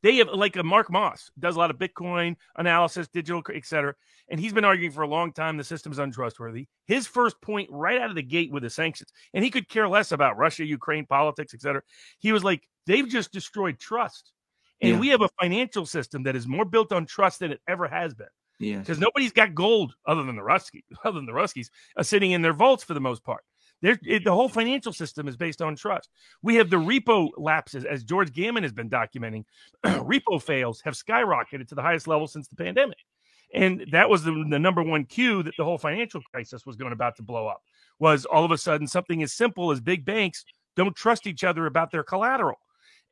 They have like a Mark Moss does a lot of Bitcoin analysis, digital, etc. And he's been arguing for a long time the system is untrustworthy. His first point right out of the gate with the sanctions, and he could care less about Russia, Ukraine, politics, etc. He was like, they've just destroyed trust. And we have a financial system that is more built on trust than it ever has been. Because nobody's got gold other than the Ruskies sitting in their vaults for the most part. The whole financial system is based on trust. We have the repo lapses, as George Gammon has been documenting. Repo fails have skyrocketed to the highest level since the pandemic. And that was the number one cue that the whole financial crisis was about to blow up, was all of a sudden something as simple as big banks don't trust each other about their collateral.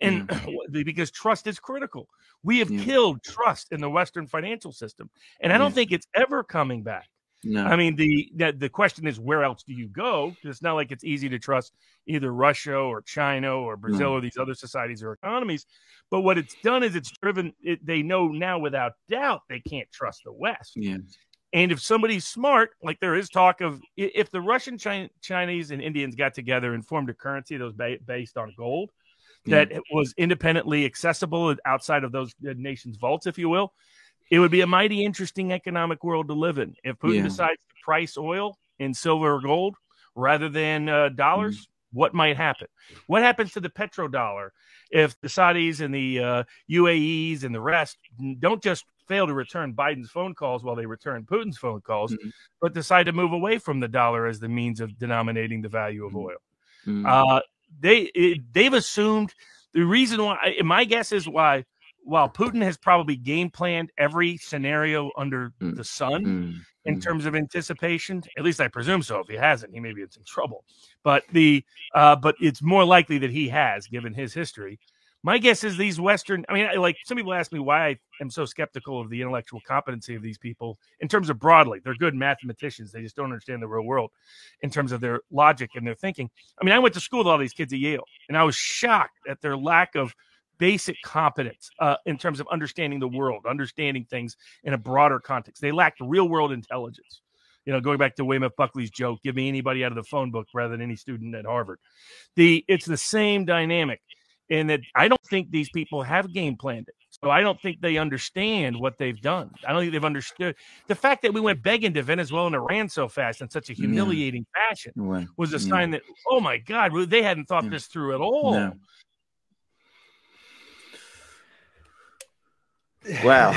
And because trust is critical. We have killed trust in the Western financial system. And I don't think it's ever coming back. No. I mean, the question is, where else do you go? Because it's not like it's easy to trust either Russia or China or Brazil or these other societies or economies. But what it's done is it's driven it. They know now without doubt they can't trust the West. And if somebody's smart, like there is talk of, if the Russian, Chinese, and Indians got together and formed a currency that was based on gold, that was independently accessible outside of those nations' vaults, if you will, it would be a mighty interesting economic world to live in. If Putin decides to price oil in silver or gold rather than dollars, what might happen? What happens to the petrodollar if the Saudis and the UAEs and the rest don't just fail to return Biden's phone calls while they return Putin's phone calls, but decide to move away from the dollar as the means of denominating the value of oil? They've assumed the reason why, my guess is why, while Putin has probably game planned every scenario under the sun in terms of anticipation, at least I presume so. If he hasn't, he maybe it's in trouble. But but it's more likely that he has, given his history. My guess is these Western, I mean, like some people ask me why I am so skeptical of the intellectual competency of these people in terms of broadly. They're good mathematicians. They just don't understand the real world in terms of their logic and their thinking. I mean, I went to school with all these kids at Yale, and I was shocked at their lack of basic competence in terms of understanding the world, understanding things in a broader context. They lacked real world intelligence. You know, going back to William F. Buckley's joke, give me anybody out of the phone book rather than any student at Harvard. It's the same dynamic in that I don't think these people have game planned it. So I don't think they understand what they've done. I don't think they've understood. The fact that we went begging to Venezuela and Iran so fast in such a humiliating fashion was a sign that, oh my God, they hadn't thought this through at all. Wow.